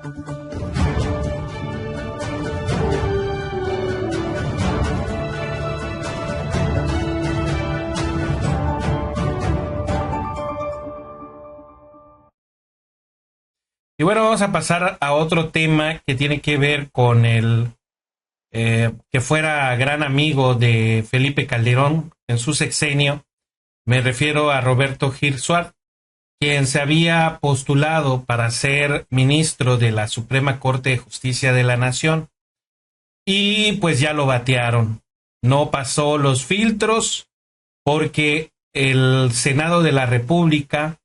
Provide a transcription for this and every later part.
Y bueno, vamos a pasar a otro tema que tiene que ver con el que fuera gran amigo de Felipe Calderón en su sexenio. Me refiero a Roberto Gil Suárez, quien se había postulado para ser ministro de la Suprema Corte de Justicia de la Nación. Y pues ya lo batearon. No pasó los filtros porque el Senado de la República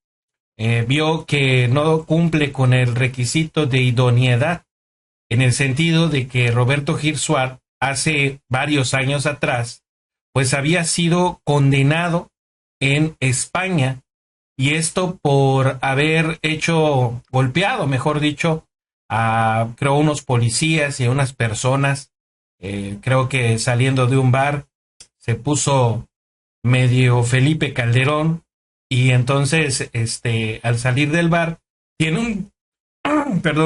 vio que no cumple con el requisito de idoneidad, en el sentido de que Roberto Gil Suárez hace varios años atrás pues había sido condenado en España, y esto por haber golpeado, mejor dicho, a creo unos policías y a unas personas. Creo que saliendo de un bar se puso medio Felipe Calderón, y entonces al salir del bar tiene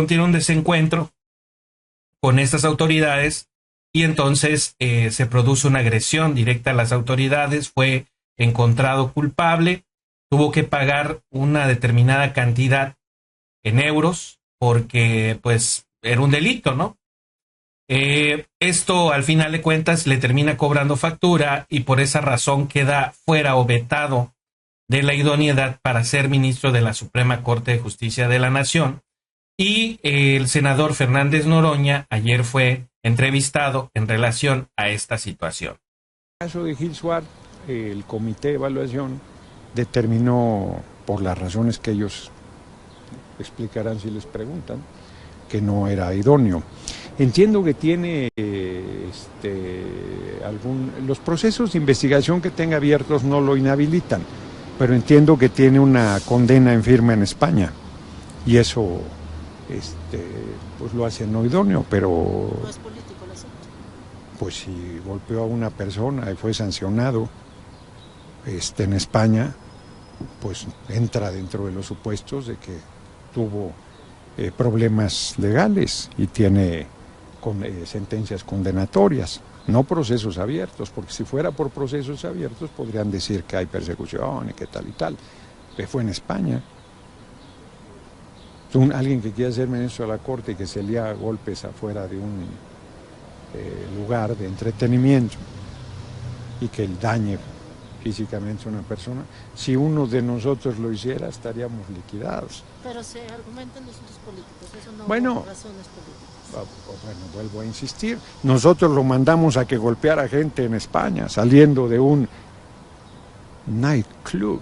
tiene un desencuentro con estas autoridades, y entonces se produce una agresión directa a las autoridades. Fue encontrado culpable, tuvo que pagar una determinada cantidad en euros porque pues era un delito, ¿no? Esto al final de cuentas le termina cobrando factura, y por esa razón queda fuera o vetado de la idoneidad para ser ministro de la Suprema Corte de Justicia de la Nación. Y el senador Fernández Noroña ayer fue entrevistado en relación a esta situación. En el caso de Gil Suárez, el comité de evaluación determinó, por las razones que ellos explicarán si les preguntan, que no era idóneo. Entiendo que tiene los procesos de investigación que tenga abiertos no lo inhabilitan, pero entiendo que tiene una condena en firme en España, y eso pues lo hace no idóneo. Pero ¿No es político el asunto? Pues si golpeó a una persona y fue sancionado en España, pues entra dentro de los supuestos de que tuvo problemas legales y tiene sentencias condenatorias, no procesos abiertos, porque si fuera por procesos abiertos podrían decir que hay persecución y que tal y tal. Que fue en España. Alguien que quiera ser ministro de la Corte y que se lía a golpes afuera de un lugar de entretenimiento y que dañe físicamente a una persona, si uno de nosotros lo hiciera estaríamos liquidados. Pero se argumentan los asuntos políticos, eso no bueno, razones políticas. Bueno, vuelvo a insistir, nosotros lo mandamos a que golpeara gente en España saliendo de un nightclub.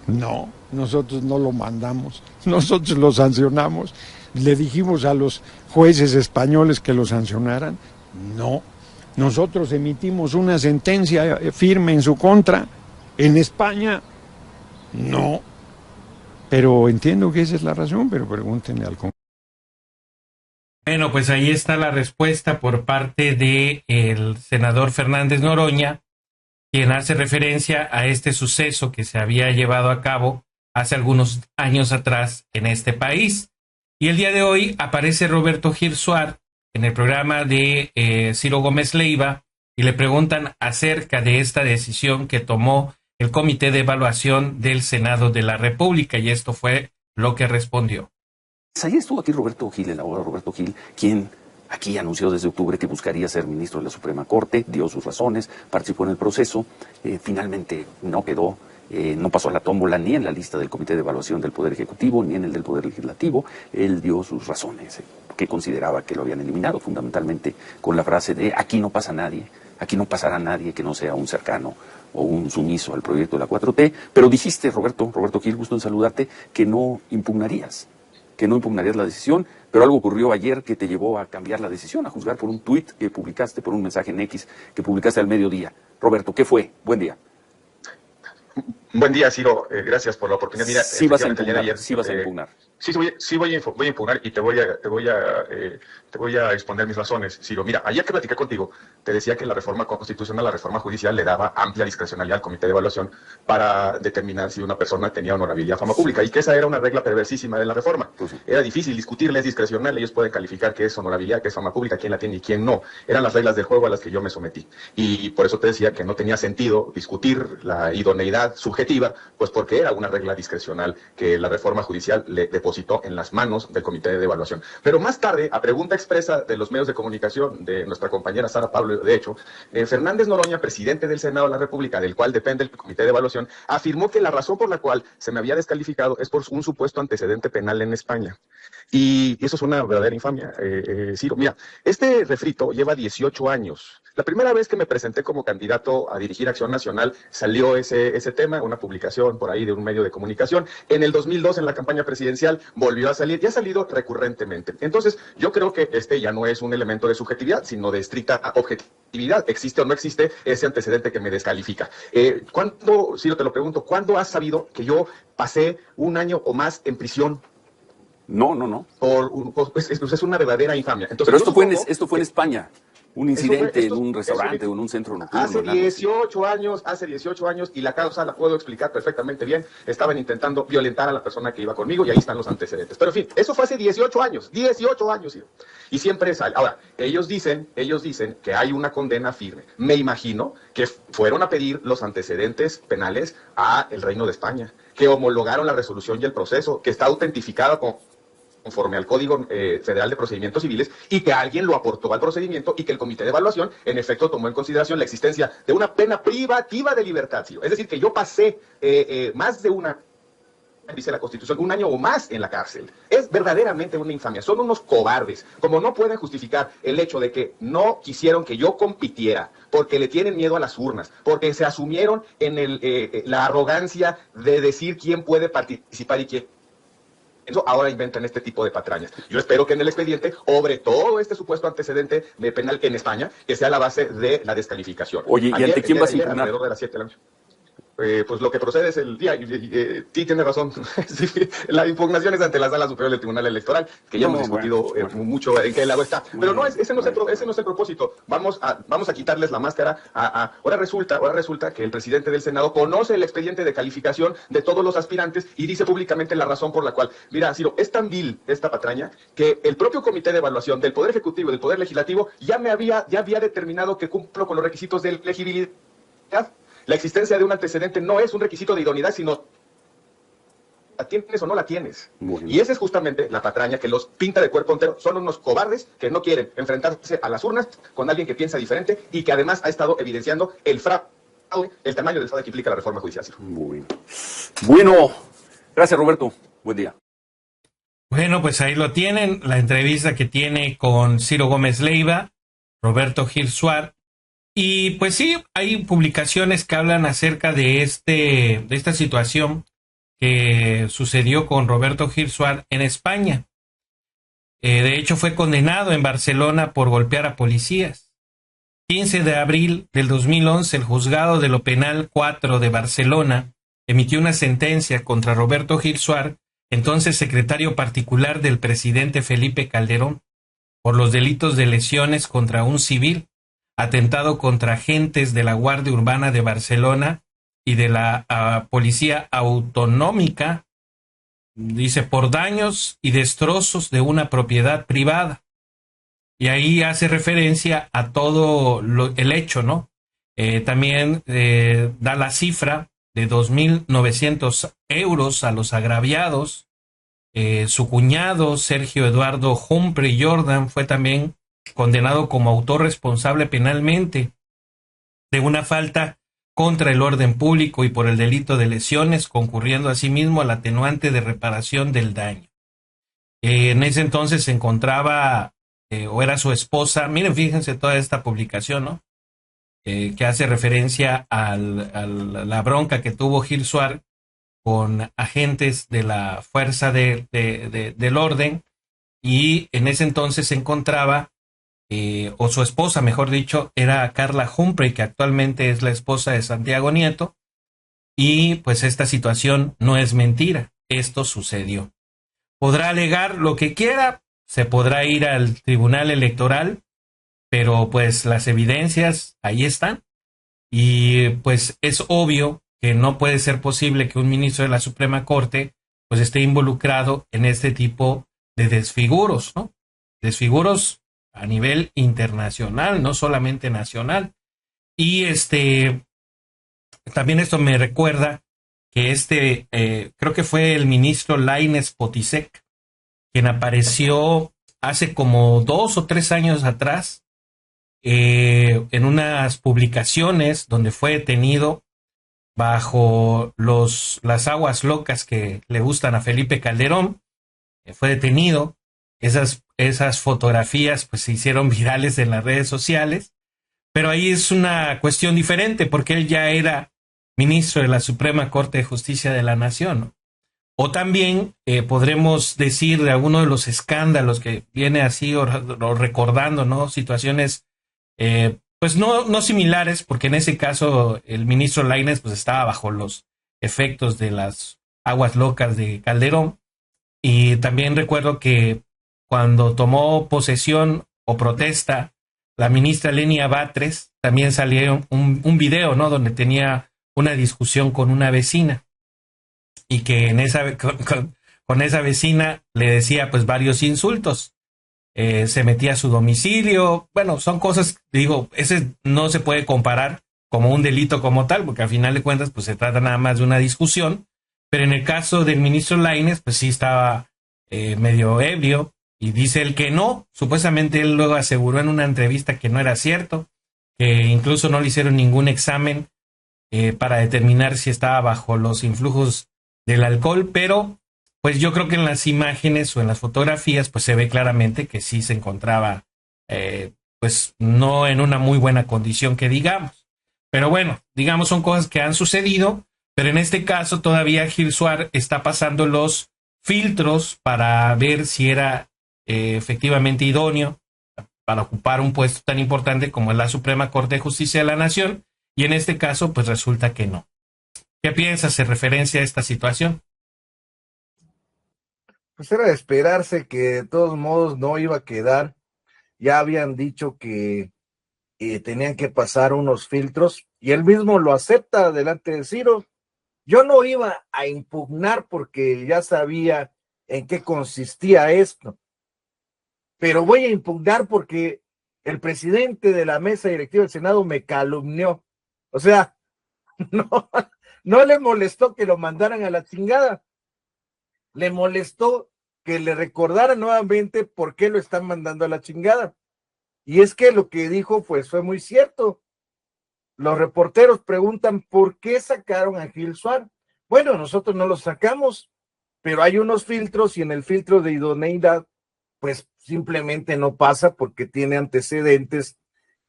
No, nosotros no lo mandamos, nosotros lo sancionamos. Le dijimos a los jueces españoles que lo sancionaran. No, nosotros emitimos una sentencia firme en su contra. En España, no. Pero entiendo que esa es la razón, pero pregúntenle al Congreso. Bueno, pues ahí está la respuesta por parte del senador Fernández Noroña, quien hace referencia a este suceso que se había llevado a cabo hace algunos años atrás en este país. Y el día de hoy aparece Roberto Gil Suárez en el programa de Ciro Gómez Leiva, y le preguntan acerca de esta decisión que tomó el Comité de Evaluación del Senado de la República, y esto fue lo que respondió. Ayer estuvo aquí Roberto Gil, el abogado Roberto Gil, quien aquí anunció desde octubre que buscaría ser ministro de la Suprema Corte, dio sus razones, participó en el proceso, finalmente no quedó, no pasó a la tómbola ni en la lista del Comité de Evaluación del Poder Ejecutivo, ni en el del Poder Legislativo. Él dio sus razones, que consideraba que lo habían eliminado, fundamentalmente con la frase de aquí no pasa nadie, aquí no pasará nadie que no sea un cercano o un sumiso al proyecto de la 4T, pero dijiste, Roberto Gil, gusto en saludarte, que no impugnarías la decisión, pero algo ocurrió ayer que te llevó a cambiar la decisión, a juzgar por un tuit que publicaste, por un mensaje en X que publicaste al mediodía. Roberto, ¿qué fue? Buen día. Buen día, Ciro. Gracias por la oportunidad. Mira, sí vas a impugnar. Sí voy a impugnar y te voy a exponer mis razones. Ciro, mira, ayer que platiqué contigo, te decía que la reforma constitucional, la reforma judicial le daba amplia discrecionalidad al comité de evaluación para determinar si una persona tenía honorabilidad, fama pública, y que esa era una regla perversísima de la reforma. Era difícil discutirla, es discrecional, ellos pueden calificar qué es honorabilidad, qué es fama pública, quién la tiene y quién no. Eran las reglas del juego a las que yo me sometí. Y por eso te decía que no tenía sentido discutir la idoneidad subjetiva, pues porque era una regla discrecional que la reforma judicial le depositó en las manos del comité de evaluación. Pero más tarde, a pregunta expresa de los medios de comunicación de nuestra compañera Sara Pablo, de hecho, Fernández Noroña, presidente del Senado de la República, del cual depende el comité de evaluación, afirmó que la razón por la cual se me había descalificado es por un supuesto antecedente penal en España. Y eso es una verdadera infamia, Ciro. Mira, este refrito lleva 18 años. La primera vez que me presenté como candidato a dirigir Acción Nacional salió ese tema, una publicación por ahí de un medio de comunicación. En el 2002, en la campaña presidencial, volvió a salir y ha salido recurrentemente. Entonces, yo creo que este ya no es un elemento de subjetividad, sino de estricta objetividad. ¿Existe o no existe ese antecedente que me descalifica? ¿Cuándo, Ciro, te lo pregunto, ¿cuándo has sabido que yo pasé un año o más en prisión? No. Es una verdadera infamia. Entonces, pero esto fue en España. Un incidente en un restaurante o en un centro nocturno. Hace 18 años, y la causa la puedo explicar perfectamente bien. Estaban intentando violentar a la persona que iba conmigo y ahí están los antecedentes. Pero en fin, eso fue hace 18 años, y siempre sale. Ahora, ellos dicen que hay una condena firme. Me imagino que fueron a pedir los antecedentes penales a el Reino de España, que homologaron la resolución y el proceso, que está autentificada conforme al Código Federal de Procedimientos Civiles, y que alguien lo aportó al procedimiento y que el comité de evaluación en efecto tomó en consideración la existencia de una pena privativa de libertad, Ciro. Es decir, que yo pasé más de dice la Constitución, un año o más en la cárcel. Es verdaderamente una infamia. Son unos cobardes. Como no pueden justificar el hecho de que no quisieron que yo compitiera, porque le tienen miedo a las urnas, porque se asumieron en la arrogancia de decir quién puede participar y quién. Ahora inventan este tipo de patrañas. Yo espero que en el expediente obre todo este supuesto antecedente penal en España, que sea la base de la descalificación. Oye, ¿y ante quién vas a impugnar? Alrededor de las 7 de la noche. Pues lo que procede es el día. Sí, tiene razón. Sí, la impugnación es ante la Sala Superior del Tribunal Electoral, que ya hemos discutido mucho en qué lado está. Pero no, ese no es el propósito. Vamos a quitarles la máscara. Ahora resulta que el presidente del Senado conoce el expediente de calificación de todos los aspirantes y dice públicamente la razón por la cual. Mira, Ciro, es tan vil esta patraña que el propio comité de evaluación del Poder Ejecutivo y del Poder Legislativo ya había determinado que cumplo con los requisitos de elegibilidad. La existencia de un antecedente no es un requisito de idoneidad, sino la tienes o no la tienes. Y esa es justamente la patraña que los pinta de cuerpo entero. Son unos cobardes que no quieren enfrentarse a las urnas con alguien que piensa diferente y que además ha estado evidenciando el fraude, el tamaño del fraude que implica la reforma judicial. Bueno, gracias, Roberto. Buen día. Bueno, pues ahí lo tienen, la entrevista que tiene con Ciro Gómez Leiva, Roberto Gil Suar. Y pues sí, hay publicaciones que hablan acerca de esta situación que sucedió con Roberto Gil Suar en España. De hecho, fue condenado en Barcelona por golpear a policías. 15 de abril del 2011, el Juzgado de lo Penal 4 de Barcelona emitió una sentencia contra Roberto Gil Suar, entonces secretario particular del presidente Felipe Calderón, por los delitos de lesiones contra un civil, atentado contra agentes de la Guardia Urbana de Barcelona y de la Policía Autonómica, dice, por daños y destrozos de una propiedad privada. Y ahí hace referencia a todo el hecho, ¿no? También da la cifra de 2.900 euros a los agraviados. Su cuñado, Sergio Eduardo Humphrey Jordan, fue también condenado como autor responsable penalmente de una falta contra el orden público y por el delito de lesiones, concurriendo asimismo al atenuante de reparación del daño. En ese entonces se encontraba, o era su esposa, miren, fíjense toda esta publicación, ¿no? Que hace referencia a la bronca que tuvo Gil Suar con agentes de la fuerza del orden, y en ese entonces se encontraba o su esposa, mejor dicho, era Carla Humphrey, que actualmente es la esposa de Santiago Nieto, y pues esta situación no es mentira, esto sucedió. podrá alegar lo que quiera, se podrá ir al tribunal electoral, pero pues las evidencias ahí están. Y pues es obvio que no puede ser posible que un ministro de la Suprema Corte pues esté involucrado en este tipo de desfiguros, ¿no? Desfiguros a nivel internacional, no solamente nacional. Y también esto me recuerda que creo que fue el ministro Lainez Potisek, quien apareció hace como 2 o 3 años atrás en unas publicaciones donde fue detenido bajo las aguas locas que le gustan a Felipe Calderón. Fue detenido. Esas fotografías pues se hicieron virales en las redes sociales, pero ahí es una cuestión diferente porque él ya era ministro de la Suprema Corte de Justicia de la Nación, ¿no? O también podremos decir de alguno de los escándalos que viene así o recordando, ¿no? Situaciones pues no similares, porque en ese caso el ministro Lainez pues estaba bajo los efectos de las aguas locas de Calderón. Y también recuerdo que cuando tomó posesión o protesta la ministra Lenia Batres, también salió un video, ¿no? Donde tenía una discusión con una vecina y que con esa vecina le decía pues varios insultos. Se metía a su domicilio. Bueno, son cosas, digo, ese no se puede comparar como un delito como tal, porque al final de cuentas pues se trata nada más de una discusión, pero en el caso del ministro Lainez pues sí estaba medio ebrio y dice él que no, supuestamente él luego aseguró en una entrevista que no era cierto, que incluso no le hicieron ningún examen para determinar si estaba bajo los influjos del alcohol, pero pues yo creo que en las imágenes o en las fotografías pues se ve claramente que sí se encontraba pues no en una muy buena condición que digamos. Pero bueno, digamos son cosas que han sucedido, pero en este caso todavía Gil Suar está pasando los filtros para ver si era efectivamente idóneo para ocupar un puesto tan importante como es la Suprema Corte de Justicia de la Nación, y en este caso pues resulta que no. ¿Qué piensas en referencia a esta situación? Pues era de esperarse que de todos modos no iba a quedar. Ya habían dicho que tenían que pasar unos filtros y él mismo lo acepta delante de Ciro. Yo no iba a impugnar porque ya sabía en qué consistía esto, pero voy a impugnar porque el presidente de la mesa directiva del Senado me calumnió. O sea, no, no le molestó que lo mandaran a la chingada, le molestó que le recordara nuevamente por qué lo están mandando a la chingada. Y es que lo que dijo pues fue muy cierto. Los reporteros preguntan por qué sacaron a Gil Suar. Bueno, nosotros no lo sacamos, pero hay unos filtros y en el filtro de idoneidad pues simplemente no pasa porque tiene antecedentes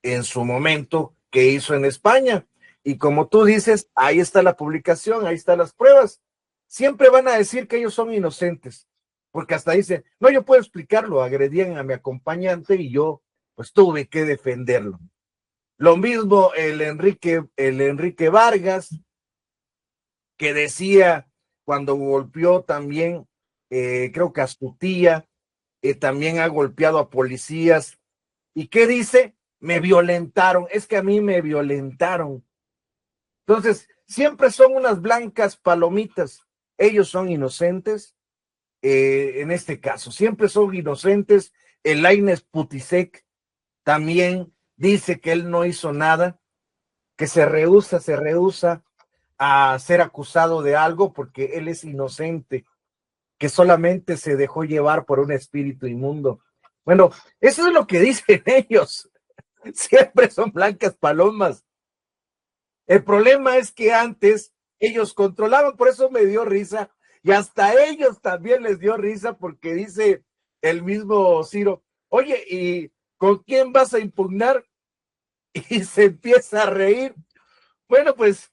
en su momento que hizo en España. Y como tú dices, ahí está la publicación, ahí están las pruebas. Siempre van a decir que ellos son inocentes, porque hasta dicen, no, yo puedo explicarlo, agredían a mi acompañante y yo pues tuve que defenderlo. Lo mismo el Enrique Vargas, que decía cuando golpeó también, creo que a su tía, también ha golpeado a policías. ¿Y qué dice? Me violentaron, es que a mí me violentaron. Entonces, siempre son unas blancas palomitas. Ellos son inocentes, en este caso, siempre son inocentes. El Lainez Potisek también dice que él no hizo nada, que se rehúsa a ser acusado de algo porque él es inocente, que solamente se dejó llevar por un espíritu inmundo. Bueno, eso es lo que dicen ellos. Siempre son blancas palomas. El problema es que antes ellos controlaban, por eso me dio risa, y hasta ellos también les dio risa porque dice el mismo Ciro, oye, ¿y con quién vas a impugnar? Y se empieza a reír. Bueno, pues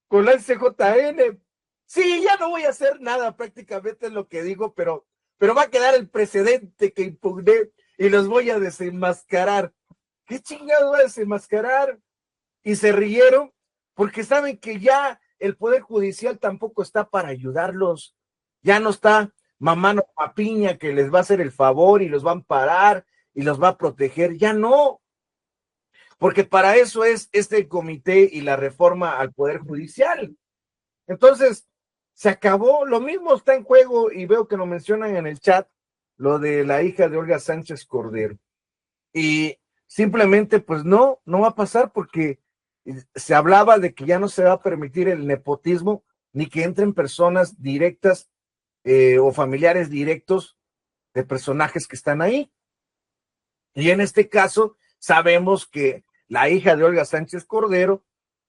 con la CJN. Sí, ya no voy a hacer nada, prácticamente es lo que digo, pero va a quedar el precedente que impugné y los voy a desenmascarar. ¿Qué chingado va a desenmascarar? Y se rieron porque saben que ya el Poder Judicial tampoco está para ayudarlos, ya no está mamá no papiña que les va a hacer el favor y los va a amparar y los va a proteger. Ya no, porque para eso es este comité y la reforma al Poder Judicial. Entonces, se acabó, lo mismo está en juego y veo que lo mencionan en el chat, lo de la hija de Olga Sánchez Cordero. Y simplemente, pues no va a pasar porque se hablaba de que ya no se va a permitir el nepotismo ni que entren personas directas o familiares directos de personajes que están ahí. Y en este caso, sabemos que la hija de Olga Sánchez Cordero,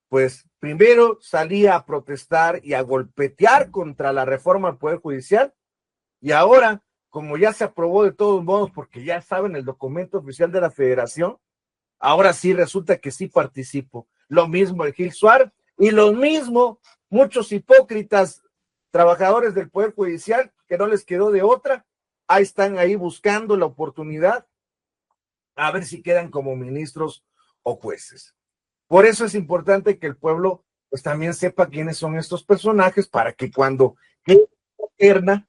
pues primero salía a protestar y a golpetear contra la reforma al Poder Judicial, y ahora, como ya se aprobó de todos modos, porque ya saben el documento oficial de la Federación, ahora sí resulta que sí participo. Lo mismo el Gil Suárez, y lo mismo muchos hipócritas trabajadores del Poder Judicial que no les quedó de otra, ahí están ahí buscando la oportunidad a ver si quedan como ministros o jueces. Por eso es importante que el pueblo pues también sepa quiénes son estos personajes para que cuando quede eterna,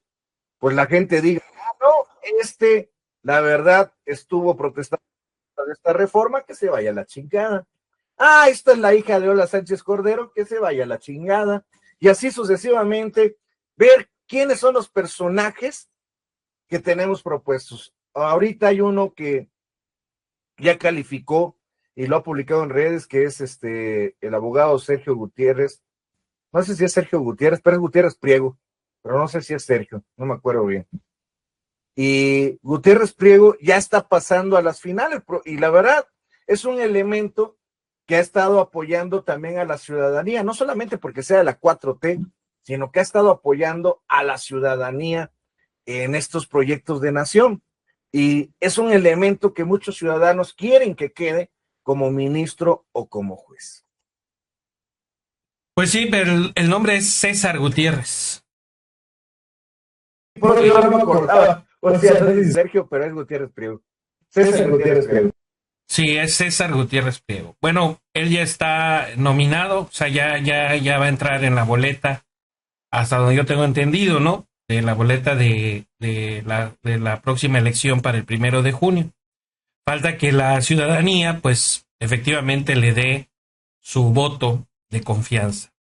pues la gente diga, no, la verdad estuvo protestando de esta reforma, que se vaya a la chingada. Esta es la hija de Olga Sánchez Cordero, que se vaya a la chingada. Y así sucesivamente, ver quiénes son los personajes que tenemos propuestos. Ahorita hay uno que ya calificó y lo ha publicado en redes, que es el abogado Sergio Gutiérrez. No sé si es Sergio Gutiérrez, pero es Gutiérrez Priego, pero no sé si es Sergio, no me acuerdo bien. Y Gutiérrez Priego ya está pasando a las finales, y la verdad es un elemento que ha estado apoyando también a la ciudadanía, no solamente porque sea de la 4T, sino que ha estado apoyando a la ciudadanía en estos proyectos de nación. Y es un elemento que muchos ciudadanos quieren que quede como ministro o como juez. Pues sí, pero el nombre es César Gutiérrez. Porque yo no me acordaba. O sea, no es Sergio, pero es Gutiérrez Priego. César Gutiérrez Priego. Sí, es César Gutiérrez Priego. Bueno, él ya está nominado, o sea, ya va a entrar en la boleta, hasta donde yo tengo entendido, ¿no? De la boleta de la próxima elección para el 1 de junio. Falta que la ciudadanía, pues, efectivamente le dé su voto de confianza.